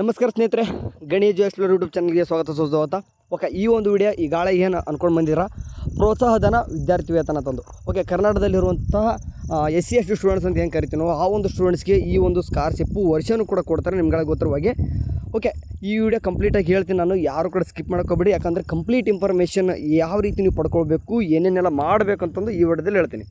ನಮಸ್ಕಾರ ಸ್ನೇಹಿತರೆ, ಗಣೇಶ್ ಜೋಸ್ಲರ್ ಯೂಟ್ಯೂಬ್ ಚಾನಲ್ಗೆ ಸ್ವಾಗತ. ಓಕೆ, ಈ ಒಂದು ವಿಡಿಯೋ ಈಗಾಗಲೇ ಏನು ಅಂದ್ಕೊಂಡು ಬಂದಿರ ಪ್ರೋತ್ಸಾಹಧನ ವಿದ್ಯಾರ್ಥಿ ವೇತನ ತಂದು ಕರ್ನಾಟಕದಲ್ಲಿರುವಂತಹ SC/ST ಸ್ಟೂಡೆಂಟ್ಸ್ ಅಂತ ಏನು ಕರಿತೀನೋ ಆ ಒಂದು ಸ್ಟೂಡೆಂಟ್ಸ್ಗೆ ಈ ಒಂದು ಸ್ಕಾಲರ್ಶಿಪ್ಪು ವರ್ಷವೂ ಕೂಡ ಕೊಡ್ತಾರೆ ನಿಮ್ಗಳಿಗೆ ಗೊತ್ತಿರುವ ಹಾಗೆ. ಓಕೆ, ಈ ವಿಡಿಯೋ ಕಂಪ್ಲೀಟಾಗಿ ಹೇಳ್ತೀನಿ ನಾನು, ಯಾರು ಕೂಡ ಸ್ಕಿಪ್ ಮಾಡ್ಕೋಬೇಡಿ. ಯಾಕಂದರೆ ಕಂಪ್ಲೀಟ್ ಇನ್ಫಾರ್ಮೇಷನ್ ಯಾವ ರೀತಿ ನೀವು ಪಡ್ಕೊಳ್ಬೇಕು, ಏನೇನೆಲ್ಲ ಮಾಡಬೇಕು ಅಂತಂದು ಈ ವಿಡಿಯೋದಲ್ಲಿ ಹೇಳ್ತೀನಿ.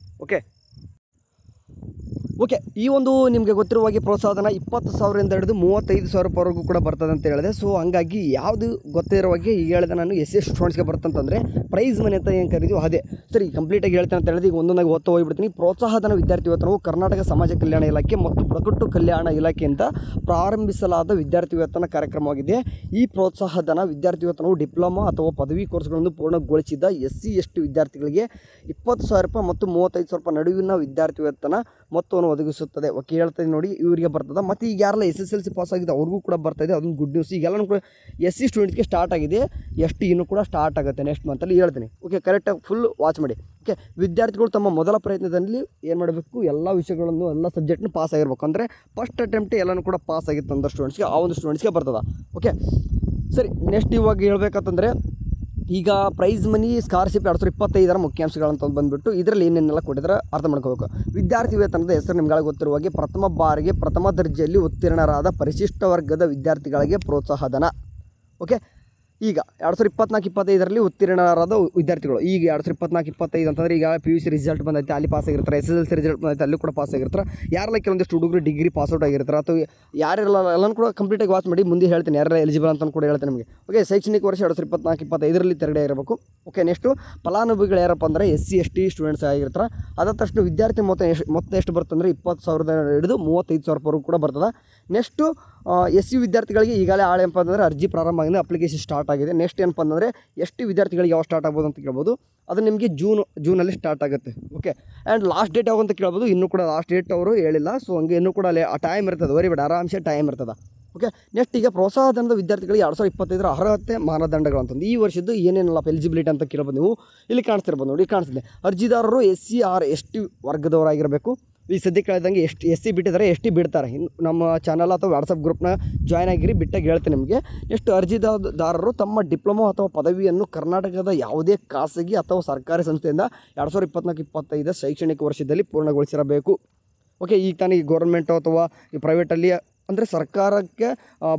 ಓಕೆ, ಈ ಒಂದು ನಿಮಗೆ ಗೊತ್ತಿರುವ ಹಾಗೆ ಪ್ರೋತ್ಸಾಹಧನ 20,000ರಿಂದ ಹಿಡಿದು 35,000 ರೂಪಾಯಿವರೆಗೂ ಕೂಡ ಬರ್ತದೆ ಅಂತ ಹೇಳಿದೆ. ಸೊ ಹಂಗಾಗಿ ಯಾವುದು ಗೊತ್ತಿರೋ ಹಾಗೆ ಈಗ ಹೇಳಿದೆ ನಾನು, SC ಸ್ಟೂಡೆಂಟ್ಸ್ಗೆ ಬರ್ತಂತಂದರೆ ಪ್ರೈಸ್ ಮನಿ ಅಂತ ಏನು ಕರೀತೀವಿ ಅದೇ. ಸರಿ, ಕಂಪ್ಲೀಟಾಗಿ ಹೇಳ್ತೇನೆ ಅಂತ ಹೇಳಿದ್ರೆ ಈಗ ಒಂದೊಂದಾಗಿ ಓದ್ತಾ ಹೋಗ್ಬಿಡ್ತೀನಿ. ಪ್ರೋತ್ಸಾಹಧನ ವಿದ್ಯಾರ್ಥಿ ವೇತನವು ಕರ್ನಾಟಕ ಸಮಾಜ ಕಲ್ಯಾಣ ಇಲಾಖೆ ಮತ್ತು ಬುಡಕಟ್ಟು ಕಲ್ಯಾಣ ಇಲಾಖೆಯಿಂದ ಪ್ರಾರಂಭಿಸಲಾದ ವಿದ್ಯಾರ್ಥಿ ವೇತನ ಕಾರ್ಯಕ್ರಮವಾಗಿದೆ. ಈ ಪ್ರೋತ್ಸಾಹಧನ ವಿದ್ಯಾರ್ಥಿ ವೇತನವು ಡಿಪ್ಲೊಮಾ ಅಥವಾ ಪದವಿ ಕೋರ್ಸ್ಗಳನ್ನು ಪೂರ್ಣಗೊಳಿಸಿದ SC/ST ವಿದ್ಯಾರ್ಥಿಗಳಿಗೆ 20,000 ರೂಪಾಯಿ ಮತ್ತು 35,000 ರೂಪಾಯಿ ನಡುವಿನ ವಿದ್ಯಾರ್ಥಿ ವೇತನ ಮೊತ್ತವನ್ನು ಒದಗಿಸುತ್ತದೆ. ಓಕೆ, ಹೇಳ್ತೀನಿ ನೋಡಿ, ಇವರಿಗೆ ಬರ್ತದೆ. ಮತ್ತು ಈಗ ಯಾರೆಲ್ಲ SSLC ಪಾಸ್ ಆಗಿದೆ ಅವ್ರಿಗೂ ಕೂಡ ಬರ್ತಾಯಿದೆ, ಅದೊಂದು ಗುಡ್ ನ್ಯೂಸ್. ಈಗೆಲ್ಲನೂ ಕೂಡ SC ಸ್ಟೂಡೆಂಟ್ಸ್ಗೆ ಸ್ಟಾರ್ಟ್ ಆಗಿದೆ, ST ಇನ್ನೂ ಕೂಡ ಸ್ಟಾರ್ಟ್ ಆಗುತ್ತೆ ನೆಕ್ಸ್ಟ್ ಮಂತಲ್ಲಿ ಹೇಳ್ತೀನಿ. ಓಕೆ, ಕರೆಕ್ಟಾಗಿ ಫುಲ್ ವಾಚ್ ಮಾಡಿ. ಓಕೆ, ವಿದ್ಯಾರ್ಥಿಗಳು ತಮ್ಮ ಮೊದಲ ಪ್ರಯತ್ನದಲ್ಲಿ ಏನು ಮಾಡಬೇಕು, ಎಲ್ಲ ವಿಷಯಗಳನ್ನು ಎಲ್ಲ ಸಬ್ಜೆಕ್ಟ್ನು ಪಾಸ್ ಆಗಿರ್ಬೇಕು. ಅಂದರೆ ಫಸ್ಟ್ ಅಟೆಂಪ್ಟ್ ಎಲ್ಲನೂ ಕೂಡ ಪಾಸ್ ಆಗಿತ್ತು ಅಂದ್ರೆ ಸ್ಟೂಡೆಂಟ್ಸ್ಗೆ ಆ ಒಂದು ಸ್ಟೂಡೆಂಟ್ಸ್ಗೆ ಬರ್ತದೆ. ಓಕೆ, ಸರಿ, ನೆಕ್ಸ್ಟ್ ಇವಾಗ ಹೇಳ್ಬೇಕಂತಂದರೆ ಈಗ ಪ್ರೈಸ್ ಮನಿ ಸ್ಕಾಲರ್ಶಿಪ್ 2025 ಮುಖ್ಯಾಂಶಗಳಂತ ಬಂದುಬಿಟ್ಟು ಇದರಲ್ಲಿ ಏನೇನೆಲ್ಲ ಕೊಟ್ಟಿದ್ರೆ ಅರ್ಥ ಮಾಡ್ಕೋಬೇಕು. ವಿದ್ಯಾರ್ಥಿ ವೇತನದ ಹೆಸರು ನಿಮ್ಗಳಿಗೆ ಗೊತ್ತಿರುವ ಹಾಗೆ ಪ್ರಥಮ ಬಾರಿಗೆ ಪ್ರಥಮ ದರ್ಜೆಯಲ್ಲಿ ಉತ್ತೀರ್ಣರಾದ ಪರಿಶಿಷ್ಟ ವರ್ಗದ ವಿದ್ಯಾರ್ಥಿಗಳಿಗೆ ಪ್ರೋತ್ಸಾಹಧನ. ಓಕೆ, ಈಗ 2024-25 ಉತ್ತೀರ್ಣರಾದ ವಿದ್ಯಾರ್ಥಿಗಳು ಈಗ 2024-25 ಅಂತಂದರೆ ಈಗ PUC ರಿಸಲ್ಟ್ ಬಂದೈತೆ, ಅಲ್ಲಿ ಪಾಸ್ ಆಗಿರ್ತಾರೆ. SSLC ರಿಸಲ್ಟ್ ಬಂದೈತೆ, ಅಲ್ಲಿ ಕೂಡ ಪಾಸ್ ಆಗಿರ್ತಾರೆ. ಯಾರೆಲ್ಲ ಕೆಲವೊಂದಿಷ್ಟು ಹುಡುಗರು ಡಿಗ್ರಿ ಪಾಸ್ಔಟ್ ಆಗಿರ್ತಾರೆ ಅಥವಾ ಯಾರೆಲ್ಲ ಎಲ್ಲನೂ ಕೂಡ ಕಂಪ್ಲೀಟಾಗಿ ವಾಚ್ ಮಾಡಿ ಮುಂದೆ ಹೇಳ್ತೀನಿ ಯಾರೆಲ್ಲ ಎಲಿಜಿಬಲ್ ಅಂತ ಕೂಡ ಹೇಳ್ತೀನಿ ನಿಮಗೆ. ಓಕೆ, ಶೈಕ್ಷಣಿಕ ವರ್ಷ 2024-25 ತೆರಡೆ ಇರಬೇಕು. ಓಕೆ, ನೆಕ್ಸ್ಟು ಫಲಾನುಭವಿಗಳು ಯಾರಪ್ಪ ಅಂದರೆ SC/ST ಸ್ಟೂಡೆಂಟ್ಸ್ ಆಗಿರ್ತಾರೆ. ಅದಾದ ತಕ್ಷಣ ವಿದ್ಯಾರ್ಥಿ ಮೊತ್ತ ಎಷ್ಟು ಬರ್ತಂದರೆ 20,000 ಹಿಡಿದು 35,000 ರೂಪಾಯಿವರೆಗೂ ಕೂಡ ಬರ್ತದೆ. ನೆಕ್ಸ್ಟು SC ವಿದ್ಯಾರ್ಥಿಗಳಿಗೆ ಈಗಾಗಲೇ ಏನಪ್ಪ ಅಂತಂದರೆ ಅರ್ಜಿ ಪ್ರಾರಂಭ ಆಗಿದೆ, ಅಪ್ಲಿಕೇಶನ್ ಸ್ಟಾರ್ಟ್ ಆಗಿದೆ. ನೆಕ್ಸ್ಟ್ ಏನಪ್ಪ ಅಂತಂದರೆ ST ವಿದ್ಯಾರ್ಥಿಗಳಿಗೆ ಯಾವ ಸ್ಟಾರ್ಟ್ ಆಗ್ಬೋದು ಅಂತ ಕೇಳ್ಬೋದು. ಅದು ನಿಮಗೆ ಜೂನಲ್ಲಿ ಸ್ಟಾರ್ಟ್ ಆಗುತ್ತೆ. ಓಕೆ, ಆ್ಯಂಡ್ ಲಾಸ್ಟ್ ಡೇಟ್ ಯಾವಾಗ ಅಂತ ಕೇಳ್ಬೋದು. ಇನ್ನೂ ಕೂಡ ಲಾಸ್ಟ್ ಡೇಟ್ ಅವರು ಹೇಳಿಲ್ಲ. ಸೊ ಹಂಗೆ ಇನ್ನೂ ಕೂಡ ಅಲ್ಲಿ ಆ ಟೈಮ್ ಇರ್ತದೆ, ವರಿಬೇಡ, ಆರಾಮ್ಸೆ ಟೈಮ್ ಇರ್ತದೆ. ಓಕೆ, ನೆಕ್ಸ್ಟ್ ಈಗ ಪ್ರೋತ್ಸಾಹಧನದ ವಿದ್ಯಾರ್ಥಿಗಳಿಗೆ 2025 ಅರ್ಹತೆ ಮಾನದಂಡಗಳು ಅಂತಂದು ಈ ವರ್ಷದ್ದು ಏನೇನಲ್ಲ ಎಲಿಜಿಬಿಲಿಟಿ ಅಂತ ಕೇಳ್ಬೋದು. ನೀವು ಇಲ್ಲಿ ಕಾಣಿಸ್ತಿರ್ಬೋದು ನೋಡಿ, ಕಾಣಿಸ್ತಿದೆ. ಅರ್ಜಿದಾರರು SC/ST ವರ್ಗದವರಾಗಿರಬೇಕು. ಈ ಸದ್ಯಕ್ಕೆ ಹೇಳ್ದಂಗೆ SC ಬಿಟ್ಟಿದ್ದಾರೆ, ST ಬಿಡ್ತಾರೆ. ಇನ್ನು ನಮ್ಮ ಚಾನಲ್ ಅಥವಾ ವಾಟ್ಸಪ್ ಗ್ರೂಪ್ನ ಜಾಯ್ನ್ ಆಗಿರಿ, ಬಿಟ್ಟಾಗಿ ಹೇಳ್ತೀನಿ ನಿಮಗೆ. ಎಷ್ಟು ಅರ್ಜಿದಾರರು ತಮ್ಮ ಡಿಪ್ಲೊಮಾ ಅಥವಾ ಪದವಿಯನ್ನು ಕರ್ನಾಟಕದ ಯಾವುದೇ ಖಾಸಗಿ ಅಥವಾ ಸರ್ಕಾರಿ ಸಂಸ್ಥೆಯಿಂದ 2024-25 ಶೈಕ್ಷಣಿಕ ವರ್ಷದಲ್ಲಿ ಪೂರ್ಣಗೊಳಿಸಿರಬೇಕು. ಓಕೆ, ಈಗ ತಾನೇ ಈ ಗೌರ್ಮೆಂಟು ಅಥವಾ ಈ ಪ್ರೈವೇಟಲ್ಲಿ ಅಂದರೆ ಸರ್ಕಾರಕ್ಕೆ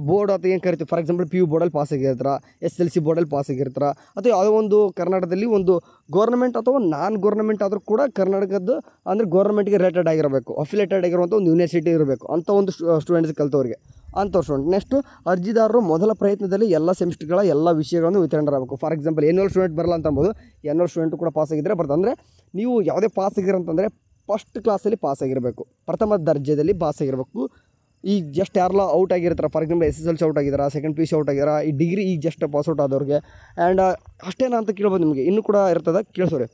ಬೋರ್ಡ್ ಅಥವಾ ಏನು ಕರಿತೀವಿ, ಫಾರ್ ಎಕ್ಸಾಂಪಲ್ PU ಬೋರ್ಡಲ್ಲಿ ಪಾಸ್ ಆಗಿರ್ತಾರೆ, SLC ಬೋರ್ಡಲ್ಲಿ ಪಾಸ್ ಆಗಿರ್ತಾರೆ, ಅಥವಾ ಯಾವುದೋ ಒಂದು ಕರ್ನಾಟಕದಲ್ಲಿ ಒಂದು ಗೌರ್ಮೆಂಟ್ ಅಥವಾ ನಾನ್ ಗೌರ್ಮೆಂಟ್ ಆದರೂ ಕೂಡ ಕರ್ನಾಟಕದ್ದು ಅಂದರೆ ಗೌರ್ಮೆಂಟ್ಗೆ ರಿಲೇಟೆಡ್ ಆಗಿರಬೇಕು, ಅಫಿಲೇಟೆಡ್ ಆಗಿರುವಂಥ ಒಂದು ಯೂನಿವರ್ಸಿಟಿ ಇರಬೇಕು ಅಂಥ ಒಂದು ಸ್ಟೂಡೆಂಟ್ಸ್ ಕಲಿತವ್ರಿಗೆ ಅಂಥವ್ರು ಸ್ಟೂಡೆಂಟ್. ನೆಕ್ಸ್ಟು ಅರ್ಜಿದಾರರು ಮೊದಲ ಪ್ರಯತ್ನದಲ್ಲಿ ಎಲ್ಲ ಸೆಮಿಸ್ಟರ್ಗಳ ಎಲ್ಲ ವಿಷಯಗಳನ್ನು ವಿತರಣರಾಗಬೇಕು. ಫಾರ್ ಎಕ್ಸಾಂಪಲ್ ಎನ್ಯುವಲ್ ಸ್ಟೂಡೆಂಟ್ ಬರಲ್ಲ ಅಂತ ಅನ್ಬೋದು, ಎನ್ಯುವಲ್ ಸ್ಟೂಡೆಂಟು ಕೂಡ ಪಾಸ್ ಆಗಿದ್ದರೆ ಬರ್ತದೆ. ಅಂದರೆ ನೀವು ಯಾವುದೇ ಪಾಸ್ ಆಗಿರಂತಂದರೆ ಫಸ್ಟ್ ಕ್ಲಾಸಲ್ಲಿ ಪಾಸ್ ಆಗಿರಬೇಕು, ಪ್ರಥಮ ದರ್ಜೆಯಲ್ಲಿ ಪಾಸ್ ಆಗಿರಬೇಕು. ಈಗ ಜಸ್ಟ್ ಯಾರೆಲ್ಲ ಔಟ್ ಆಗಿರ್ತಾರೆ, ಫಾರ್ ಎಕ್ಸಾಂಪಲ್ SSLC ಔಟ್ ಆಗಿದ್ದಾರೆ, ಸೆಕೆಂಡ್ PUC ಔಟ್ ಆಗಿದ್ದಾರೆ, ಈ ಡಿಗ್ರಿ ಈಗ ಜಸ್ಟ್ ಪಾಸ್ಔಟ್ ಆದವ್ರಿಗೆ. ಆ್ಯಂಡ್ ಅಷ್ಟೇನಾ ಅಂತ ಕೇಳ್ಬೋದು ನಿಮಗೆ, ಇನ್ನೂ ಕೂಡ ಇರ್ತದೆ, ಕೇಳಿಸೋರಿ.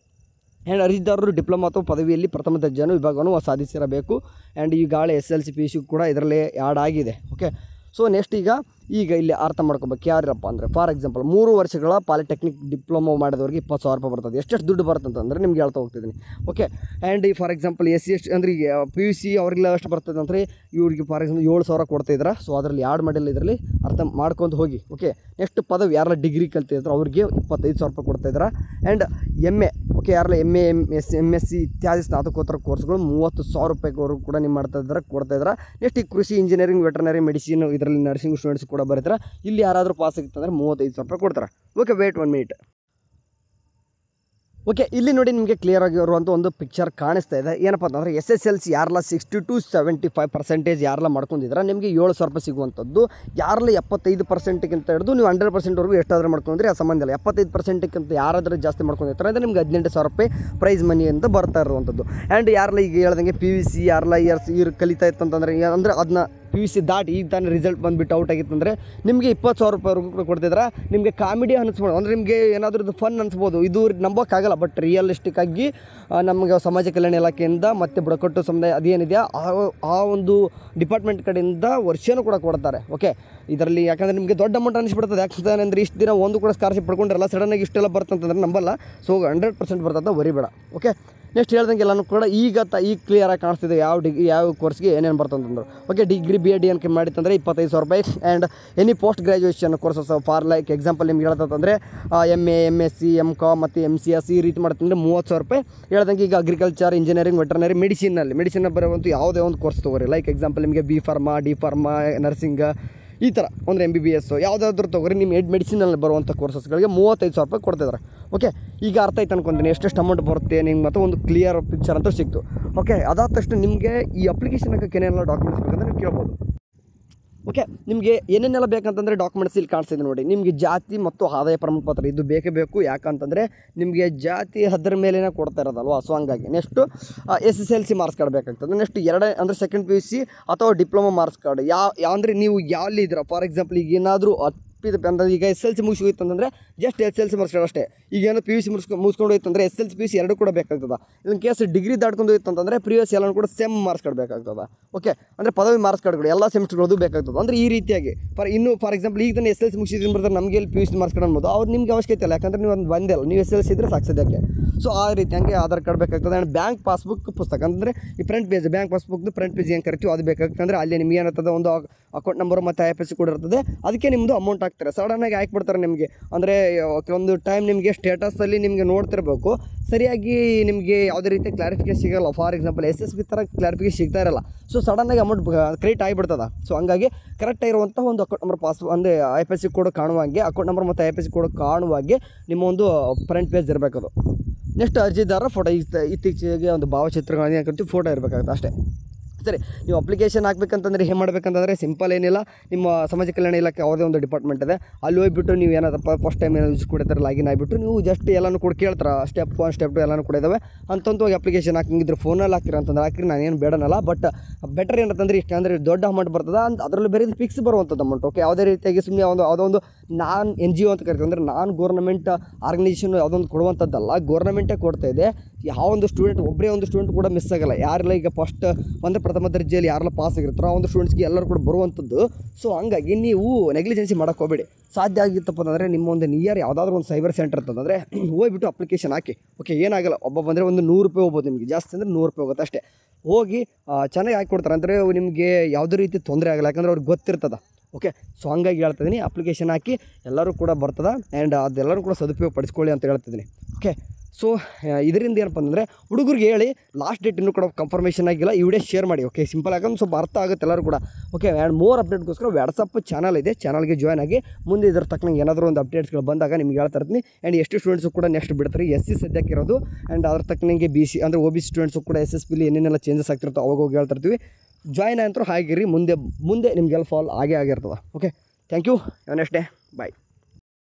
ಆ್ಯಂಡ್ ಅರ್ಜಿದಾರರು ಡಿಪ್ಲೊಮಾ ಅಥವಾ ಪದವಿಯಲ್ಲಿ ಪ್ರಥಮ ದರ್ಜೆಯನ್ನು ವಿಭಾಗವನ್ನು ಸಾಧಿಸಿರಬೇಕು. ಆ್ಯಂಡ್ ಈಗಾಗಲೇ SLC PUC ಕೂಡ ಇದರಲ್ಲಿ ಆ್ಯಡ್ ಆಗಿದೆ. ಓಕೆ, ಸೊ ನೆಕ್ಸ್ಟ್ ಈಗ ಇಲ್ಲಿ ಅರ್ಥ ಮಾಡ್ಕೋಬೇಕು ಯಾರಪ್ಪ ಅಂದರೆ, ಫಾರ್ ಎಕ್ಸಾಂಪಲ್ 3 ವರ್ಷಗಳ ಪಾಲಿಟೆಕ್ನಿಕ್ ಡಿಪ್ಲೊಮಾ ಮಾಡಿದವ್ರಿಗೆ 20,000 ರೂಪಾಯಿ ಬರ್ತದೆ. ಎಷ್ಟು ದುಡ್ಡು ಬರ್ತದೆ ಅಂತಂದರೆ ನಿಮ್ಗೆ ಹೇಳ್ತಾ ಹೋಗ್ತಿದ್ದೀನಿ. ಓಕೆ, ಆ್ಯಂಡ್ ಈ ಫಾರ್ ಎಕ್ಸಾಂಪಲ್ SC/ST ಅಂದರೆ ಈಗ PUC ಅವ್ರಿಗೆಲ್ಲ ಎಷ್ಟು ಬರ್ತದೆ ಅಂದರೆ ಇವರಿಗೆ ಫಾರ್ ಎಕ್ಸಾಂಪಲ್ 7,000 ಕೊಡ್ತಾಯಿದ್ದಾರೆ. ಸೊ ಅದರಲ್ಲಿ ಆ್ಯಡ್ ಮಾಡಿಲ್ಲ, ಇದರಲ್ಲಿ ಅರ್ಥ ಮಾಡ್ಕೊಂಡು ಹೋಗಿ. ಓಕೆ, ನೆಕ್ಸ್ಟ್ ಪದವಿ ಯಾರೆಲ್ಲ ಡಿಗ್ರಿ ಕಲ್ತಿದ್ರು ಅವ್ರಿಗೆ 25,000 ರೂಪಾಯಿ ಕೊಡ್ತಾಯಿದ್ದಾರೆ. ಆ್ಯಂಡ್ MA, ಓಕೆ, ಯಾರೆಲ್ಲ MA MSc ಇತ್ಯಾದಿ ಸ್ನಾತಕೋತ್ತರ ಕೋರ್ಸ್ಗಳು 30,000 ರೂಪಾಯಿವರೆಗೂ ಕೂಡ ನೀವು ಕೊಡ್ತಾಯಿದ್ದಾರೆ. ನೆಕ್ಸ್ಟ್ ಈ ಕೃಷಿ, ಇಂಜಿನಿಯರಿಂಗ್, ವೆಟರ್ನರಿ ಮೆಡಿಸಿನ್, ಇದರಲ್ಲಿ ನರ್ಸಿಂಗ್ ಸ್ಟೂಡೆಂಟ್ಸ್ ಕೂಡ ಬರ್ತಾರೆ. ಇಲ್ಲಿ ಯಾರಾದರೂ ಪಾಸ್ ಆಗಿತ್ತಂದರೆ 35,000 ರೂಪಾಯಿ ಕೊಡ್ತಾರೆ. Okay, wait 1 minute. ಓಕೆ, ಇಲ್ಲಿ ನೋಡಿ ನಿಮಗೆ ಕ್ಲಿಯರ್ ಆಗಿರುವಂಥ ಒಂದು ಪಿಕ್ಚರ್ ಕಾಣಿಸ್ತಾ ಇದೆ. ಏನಪ್ಪ ಅಂತಂದರೆ SSLC ಯಾರೆಲ್ಲ 60 to 75% ಯಾರೆಲ್ಲ ಮಾಡ್ಕೊಂಡಿದ್ರೆ ನಿಮಗೆ 7,000 ರೂಪಾಯಿ ಸಿಗುವಂಥದ್ದು. ಯಾರೆಲ್ಲ 75%ಗಿಂತ ಹಿಡಿದು ನೀವು 100%ವರೆಗೂ ಎಷ್ಟಾದರೂ ಮಾಡ್ಕೊಂಡ್ರೆ ಆ ಸಂಬಂಧ ಇಲ್ಲ. 75%ಕ್ಕಿಂತ ಯಾರಾದರೂ ಜಾಸ್ತಿ ಮಾಡ್ಕೊಂಡಿರ್ತಾರೆ ಅಂದರೆ ನಿಮ್ಗೆ 18,000 ರೂಪಾಯಿ ಪ್ರೈಸ್ ಮನಿ ಅಂತ ಬರ್ತಾ ಇರುವಂಥದ್ದು. ಆ್ಯಂಡ್ ಯಾರೆಲ್ಲ ಈಗ ಹೇಳ್ದಂಗೆ PUC ಯಾರೆಲ್ಲ ಇಯರ್ ಕಲಿತಾ ಇತ್ತಂತಂದರೆ ಅಂದರೆ ಅದನ್ನ PUC ದಾಟಿ ಈಗ ತಾನೇ ರಿಸಲ್ಟ್ ಬಂದುಬಿಟ್ಟು ಔಟ್ ಆಗಿತ್ತಂದರೆ ನಿಮಗೆ 20,000 ರೂಪಾಯಿವರೆಗೂ ಕೂಡ ಕೊಡ್ತಿದ್ರೆ ನಿಮಗೆ ಕಾಮಿಡಿ ಅನಿಸ್ಬೋದು. ಅಂದರೆ ನಿಮಗೆ ಏನಾದರೂ ಇದು ಫನ್ ಅನಿಸ್ಬೋದು, ಇದು ನಂಬೋಕ್ಕಾಗಲ್ಲ. ಬಟ್ ರಿಯಲಿಸ್ಟಿಕ್ ಆಗಿ ನಮಗೆ ಸಮಾಜ ಕಲ್ಯಾಣ ಇಲಾಖೆಯಿಂದ ಮತ್ತು ಬುಡಕಟ್ಟು ಸಮುದಾಯ ಅದೇನಿದೆಯಾ ಆ ಒಂದು ಡಿಪಾರ್ಟ್ಮೆಂಟ್ ಕಡೆಯಿಂದ ವರ್ಷನೂ ಕೂಡ ಕೊಡ್ತಾರೆ. ಓಕೆ, ಇದರಲ್ಲಿ ಯಾಕಂದರೆ ನಿಮಗೆ ದೊಡ್ಡ ಅಮೌಂಟ್ ಅನಿಸ್ಬಿಡ್ತದೆ. ಯಾಕಂದರೆ ಅಂದರೆ ಇಷ್ಟು ದಿನ ಒಂದು ಕೂಡ ಸ್ಕಾಲರ್ಶಿಪ್ ಪಡ್ಕೊಂಡಿರಲ್ಲ, ಸಡನ್ನಾಗಿ ಇಷ್ಟೆಲ್ಲ ಬರ್ತಂತಂದ್ರೆ ನಂಬಲ್ಲ. ಸೊ 100% ಬರ್ತದೆ, ವರಿಬೇಡ. ಓಕೆ, ನೆಕ್ಸ್ಟ್ ಹೇಳ್ದಂಗೆ ಎಲ್ಲನೂ ಕೂಡ ಈಗ ಕ್ಲಿಯರಾಗಿ ಕಾಣಿಸ್ತಿದೆ ಯಾವ ಕೋರ್ಸ್ಗೆ ಏನೇನು ಬರ್ತಂತಂದ್ರು. ಓಕೆ, ಡಿಗ್ರಿ BA DNK ಮಾಡಿತ್ತಂದರೆ 25,000 ರೂಪಾಯಿ. And any post graduation courses for like example ನಿಮ್ಗೆ ಹೇಳ್ತಂದರೆ MA MSc MCom ಮತ್ತು MCS ಈ ರೀತಿ ಮಾಡ್ತಂದರೆ 30,000 ರೂಪಾಯಿ. ಹೇಳ್ದಂಗೆ ಈಗ ಅಗ್ರಿಕಲ್ಚರ್, ಇಂಜಿನಿಯರಿಂಗ್, ವೆಟರ್ನರಿ, ಮೆಡಿಸಿನ್ ಬರುವಂಥ ಯಾವುದೇ ಒಂದು ಕೋರ್ಸ್ ತೊಗೊರಿ. ಲೈಕ್ ಎಕ್ಸಾಂಪಲ್ ನಿಮಗೆ B Pharma, D Pharma, nursing ಈ ಥರ ಒಂದು MBBS ಯಾವುದಾದ್ರೂ ತೊಗೊರಿ. ನಿಮ್ಮ ಮೆಡಿಸಿನಲ್ಲಿ ಬರುವಂಥ ಕೋರ್ಸಸ್ಗಳಿಗೆ 35,000 ರೂಪಾಯಿ ಕೊಡ್ತಿದ್ದಾರೆ. ಓಕೆ, ಈಗ ಅರ್ಥ ಆಯ್ತು ಅನ್ಕೊಂತೀನಿ ಎಷ್ಟೆಷ್ಟು ಅಮೌಂಟ್ ಬರುತ್ತೆ ನಿಮ್ಗೆ ಮತ್ತು ಒಂದು ಕ್ಲಿಯರ್ ಪಿಕ್ಚರ್ ಅಂತ ಸಿಕ್ತು. ಓಕೆ, ಅದಾದ ತಕ್ಷಣ ನಿಮಗೆ ಈ ಅಪ್ಲಿಕೇಶನ್ ಹಾಕಕ್ಕೆ ಏನೆಲ್ಲ ಡಾಕ್ಯುಮೆಂಟ್ಸ್ ಬೇಕಂದ್ರೆ ನೀವು ಕೇಳ್ಬೋದು. ಓಕೆ, ನಿಮಗೆ ಏನೇನೆಲ್ಲ ಬೇಕಂತಂದರೆ ಡಾಕ್ಯುಮೆಂಟ್ಸ್ ಇಲ್ಲಿ ಕಾಣಿಸ್ತಿದೆ ನೋಡಿ. ನಿಮಗೆ ಜಾತಿ ಮತ್ತು ಆದಾಯ ಪ್ರಮಾಣ ಪತ್ರ ಇದು ಬೇಕೇ ಬೇಕು. ಯಾಕಂತಂದರೆ ನಿಮಗೆ ಜಾತಿ ಅದರ ಮೇಲೇ ಕೊಡ್ತಾ ಇರೋದಲ್ವಾ. ಸೊ ಹಂಗಾಗಿ ನೆಕ್ಸ್ಟು SSLC ಮಾರ್ಕ್ಸ್ ಕಾರ್ಡ್ ಬೇಕಾಗ್ತದೆ. ನೆಕ್ಸ್ಟ್ ಅಂದರೆ ಸೆಕೆಂಡ್ PUC ಅಥವಾ ಡಿಪ್ಲೊಮಾ ಮಾರ್ಕ್ಸ್ ಕಾರ್ಡ್ ಅಂದರೆ ನೀವು ಯಾವಲ್ಲಿ ಇದ್ದೀರಾ. ಫಾರ್ ಎಕ್ಸಾಂಪಲ್ ಈಗ ಏನಾದರೂ ಅಂದರೆ ಈಗ SLC ಮುಗಿಸೋಯ್ತು ಅಂತಂದರೆ ಜಸ್ಟ್ SLC ಮಾರ್ಕ್ಸ್ ಕಾರ್ಡ್ ಅಷ್ಟೇ. ಈಗೇನೋ PUC ಮುಗಿಸ್ಕೊಂಡು ಹೋಯ್ತು ಅಂದರೆ SLC PUC ಎರಡು ಕೂಡ ಬೇಕಾಗ್ತದೆ. ಇದನ್ನು ಕೇಸ್ ಡಿಗ್ರಿ ದಾಟ್ಕೊಂಡು ಹೋಯ್ತು ಅಂತಂದರೆ ಪ್ರಿವಿಯಸ್ ಎಲ್ಲನೂ ಕೂಡ ಸೆಮ್ ಮಾರ್ಕ್ಸ್ ಕಾರ್ಡ್ ಬೇಕಾಗ್ತದೆ. ಓಕೆ, ಅಂದರೆ ಪದವಿ ಮಾರ್ಕ್ಸ್ ಕಾರ್ಡ್ಗಳು ಎಲ್ಲ ಸೆಮಿಸ್ಟರ್ಗಳದ್ದು ಬೇಕಾಗ್ತದೆ. ಅಂದರೆ ಈ ರೀತಿಯಾಗಿ ಫಾರ್ ಎಕ್ಸಾಂಪಲ್ ಈಗ ನಾನು SLC ಮುಗಿಸಿದ್ರೆ ಬರ್ತಾರೆ ನಮಗೆ ಇಲ್ಲಿ PUC ಮಾರ್ಕ್ಸ್ ಕಾರ್ಡ್ ಅನ್ಬೋದು. ಅವ್ರು ನಿಮಗೆ ಅವಶ್ಯಕತೆ ಇಲ್ಲ, ಯಾಕಂದರೆ ನೀವು ಒಂದು ಬಂದಿಲ್ಲ, ನೀವು SLC ಇದ್ದರೆ ಸಾಕ್ಸೋದಕ್ಕೆ. ಸೊ ಆ ರೀತಿ ಹಂಗೆ ಆಧಾರ್ ಕಾರ್ಡ್ ಬೇಕಾಗ್ತದೆ. ಆ್ಯಂಡ್ ಬ್ಯಾಂಕ್ ಪಾಸ್ಬುಕ್ ಪುಸ್ತಕ ಅಂದರೆ ಈ ಫ್ರಂಟ್ ಪೇಜ್ ಬ್ಯಾಂಕ್ ಪಾಸ್ಬುಕ್ದು ಫ್ರಂಟ್ ಪೇಜ್ ಏನು ಕರಿತೀವಿ ಅದು ಬೇಕಾಗ್ತದೆ. ಅಲ್ಲಿ ನಿಮ್ಗೆ ಏನಿರ್ತದೆ ಒಂದು ಅಕೌಂಟ್ ನಂಬರ್ ಮತ್ತು IFSC ಕೂಡ ಇರ್ತದೆ. ಅದಕ್ಕೆ ನಿಮ್ಮದು ಅಮೌಂಟ್ ಹಾಕ್ತಾರೆ, ಸಡನ್ನಾಗಿ ಹಾಕ್ಬಿಡ್ತಾರೆ ನಿಮಗೆ. ಅಂದರೆ ಕೆಲವೊಂದು ಟೈಮ್ ನಿಮಗೆ ಸ್ಟೇಟಸಲ್ಲಿ ನಿಮಗೆ ನೋಡ್ತಿರ್ಬೇಕು, ಸರಿಯಾಗಿ ನಿಮಗೆ ಯಾವುದೇ ರೀತಿ ಕ್ಲಾರಿಫಿಕೇಶನ್ ಸಿಗೋಲ್ಲ. ಫಾರ್ ಎಕ್ಸಾಂಪಲ್ SSB ಥರ ಕ್ಲಾರಿಫಿಕೇಶನ್ ಸಿಗ್ತಾ ಇರಲ್ಲ. ಸೊ ಸಡನ್ನಾಗಿ ಅಮೌಂಟ್ ಕ್ರೆಡಿಟ್ ಆಗಿಬಿಡ್ತದೆ. ಸೊ ಹಂಗಾಗಿ ಕರೆಕ್ಟಾಗಿರುವಂಥ ಒಂದು ಅಕೌಂಟ್ ನಂಬರ್ ಅಂದರೆ IFSC ಕೋಡ್ ಕಾಣುವಾಗೆ, ಅಕೌಂಟ್ ನಂಬರ್ ಮತ್ತು IFSC ಕೋಡ್ ಕಾಣುವಾಗೆ ನಿಮ್ಮ ಒಂದು ಫ್ರಂಟ್ ಪೇಜ್ ಇರಬೇಕದು. ನೆಕ್ಸ್ಟ್ ಅರ್ಜಿದಾರರ ಫೋಟೋ, ಇತ್ತೀಚೆಗೆ ಒಂದು ಭಾವಚಿತ್ರಗಳನ್ನು ಏನು ಕರಿತೀವಿ ಫೋಟೋ ಇರಬೇಕಾಗುತ್ತೆ ಅಷ್ಟೇ. ಸರಿ, ನೀವು ಅಪ್ಲಿಕೇಶನ್ ಹಾಕ್ಬೇಕಂತಂದರೆ ಏನು ಮಾಡಬೇಕಂತಂದರೆ ಸಿಂಪಲ್ ಏನಿಲ್ಲ, ನಿಮ್ಮ ಸಮಾಜ ಕಲ್ಯಾಣ ಇಲಾಖೆ ಯಾವುದೇ ಒಂದು ಡಿಪಾರ್ಟ್ಮೆಂಟ್ ಇದೆ, ಅಲ್ಲಿ ಹೋಗ್ಬಿಟ್ಟು ನೀವು ಏನಾದಪ್ಪ ಫಸ್ಟ್ ಟೈಮ್ ಏನೋ ಯೂಸ್ ಕೊಡ್ತಾರೆ ಲಾಗಿನ್ ಆಗಿಬಿಟ್ಟು ನೀವು ಜಸ್ಟ್ ಎಲ್ಲನೂ ಕೂಡ ಕೇಳ್ತಾರೆ. ಸ್ಟೆಪ್ 1 ಸ್ಟೆಪ್ 2 ಎಲ್ಲನೂ ಕೂಡ ಇದ್ದಾವೆ. ಅಂತಂತವಾಗಿ ಅಪ್ಲಿಕೇಶನ್ ಹಾಕಿದ್ರೆ ಫೋನಲ್ಲಿ ಹಾಕ್ತೀರ ಅಂತಂದ್ರೆ ಹಾಕಿರಿ, ನಾನೇನು ಬೇಡನಲ್ಲ. ಬಟ್ ಬೆಟರ್ ಏನಂತಂದ್ರೆ ಇಷ್ಟು ಅಂದರೆ ದೊಡ್ಡ ಅಮೌಂಟ್ ಬರ್ತದೆ ಅದರಲ್ಲಿ ಬೇರೆ ಫಿಕ್ಸ್ ಬರುವಂಥದ್ದು ಅಮೌಂಟ್. ಓಕೆ, ಯಾವುದೇ ರೀತಿಯಾಗಿ ಸುಮ್ಮನೆ ಯಾವುದೋ ಒಂದು NGO ಅಂತ ಕರಿತೀವಿ, ಅಂದರೆ ನಾನ್ ಗೌರ್ನಮೆಂಟ್ ಆರ್ಗನೈಸೇಷನ್ ಯಾವುದೊಂದು ಕೊಡುವಂಥದ್ದಲ್ಲ, ಗೌರ್ನಮೆಂಟೇ ಕೊಡ್ತಾ ಇದೆ. ಯಾವ ಒಂದು ಸ್ಟೂಡೆಂಟ್ ಒಬ್ಬರೇ ಒಂದು ಸ್ಟೂಡೆಂಟ್ ಕೂಡ ಮಿಸ್ ಆಗಲ್ಲ. ಯಾರೆಲ್ಲ ಈಗ ಫಸ್ಟ್ ಅಂದರೆ ಪ್ರಥಮ ದರ್ಜೆಯಲ್ಲಿ ಯಾರೆಲ್ಲ ಪಾಸ್ ಆಗಿರ್ತಾರೋ ಆ ಒಂದು ಸ್ಟೂಡೆಂಟ್ಸ್ಗೆ ಎಲ್ಲರೂ ಕೂಡ ಬರುವಂಥದ್ದು. ಸೊ ಹಂಗಾಗಿ ನೀವು ನೆಗ್ಲಿಜೆನ್ಸಿ ಮಾಡೋಕ್ಕೆ ಹೋಗಬೇಡಿ. ಸಾಧ್ಯ ಆಗಿತ್ತಪ್ಪ ಅಂದರೆ ನಿಮ್ಮ ಒಂದು ನಿಯರ್ ಯಾವುದಾದ್ರೂ ಒಂದು ಸೈಬರ್ ಸೆಂಟರ್ ಅಂತಂದರೆ ಹೋಗ್ಬಿಟ್ಟು ಅಪ್ಲಿಕೇಶನ್ ಹಾಕಿ. ಓಕೆ, ಏನಾಗಲ್ಲ, ಒಬ್ಬ ಬಂದರೆ ಒಂದು 100 ರೂಪಾಯಿ ಹೋಗ್ಬೋದು, ನಿಮಗೆ ಜಾಸ್ತಿ ಅಂದರೆ 100 ರೂಪಾಯಿ ಹೋಗುತ್ತೆ ಅಷ್ಟೇ. ಹೋಗಿ ಚೆನ್ನಾಗಿ ಹಾಕಿಕೊಡ್ತಾರೆ, ಅಂದರೆ ನಿಮಗೆ ಯಾವುದೇ ರೀತಿ ತೊಂದರೆ ಆಗಲ್ಲ, ಯಾಕಂದರೆ ಅವ್ರಿಗೆ ಗೊತ್ತಿರ್ತದೆ. ಓಕೆ, ಸೊ ಹಂಗಾಗಿ ಹೇಳ್ತಿದ್ದೀನಿ ಅಪ್ಲಿಕೇಶನ್ ಹಾಕಿ ಎಲ್ಲರೂ ಕೂಡ ಬರ್ತದೆ. ಆ್ಯಂಡ್ ಅದೆಲ್ಲರೂ ಕೂಡ ಸದುಪಯೋಗ ಪಡಿಸ್ಕೊಳ್ಳಿ ಅಂತ ಹೇಳ್ತಿದ್ದೀನಿ. ಓಕೆ, ಸೊ ಇದರಿಂದ ಏನಪ್ಪ ಅಂದರೆ ಹುಡುಗರಿಗೆ ಹೇಳಿ ಲಾಸ್ಟ್ ಡೇಟ್ ಇನ್ನೂ ಕೂಡ ಕನ್ಫರ್ಮೇಷನ್ ಆಗಿಲ್ಲ, ಈ ವಿಡಿಯೋ ಶೇರ್ ಮಾಡಿ. ಓಕೆ, ಸಿಂಪಲ್ ಯಾಕಂದ್ರೆ ಸ್ವಲ್ಪ ಅರ್ಥ ಆಗುತ್ತೆ ಎಲ್ಲರೂ ಕೂಡ. ಓಕೆ, ಆ್ಯಂಡ್ ಮೋರ್ ಅಪ್ಡೇಟ್ಗೋಸ್ಕರ ವಾಟ್ಸಪ್ ಚಾನಲ್ ಇದೆ, ಚಾನಲ್ಗೆ ಜಾಯ್ನ್ ಆಗಿ ಮುಂದೆ ಇದ್ರ ತಕ್ಕಂಗೆ ಏನಾದರೂ ಒಂದು ಅಪ್ಡೇಟ್ಸ್ಗಳು ಬಂದಾಗ ನಿಮ್ಗೆ ಹೇಳ್ತಾ ಇರ್ತೀನಿ. ಆ್ಯಂಡ್ ಎಷ್ಟು ಸ್ಟೂಡೆಂಟ್ಸು ಕೂಡ ನೆಕ್ಸ್ಟ್ ಬಿಡ್ತಾರೆ, SC ಸದ್ಯಕ್ಕೆ ಇರೋದು. ಆ್ಯಂಡ್ ಅದ್ರ ತಕ್ಕನಂಗೆ BC ಅಂದರೆ OBC ಸ್ಟೂಡೆಂಟ್ಸು ಕೂಡ SSBಲಿ ಏನೇನೆಲ್ಲ ಚೇಂಜಸ್ ಆಗ್ತಿರ್ತವೆ ಅವಾಗ ಹೋಗಿ ಹೇಳ್ತಿರ್ತೀವಿ. ಜಾಯ್ನ್ ಅಂತರೂ ಹಾಗಿರಿ, ಮುಂದೆ ನಿಮಗೆಲ್ಲ ಫಾಲ್ ಆಗಿರ್ತದೆ. Okay, thank you, have a nice day, bye.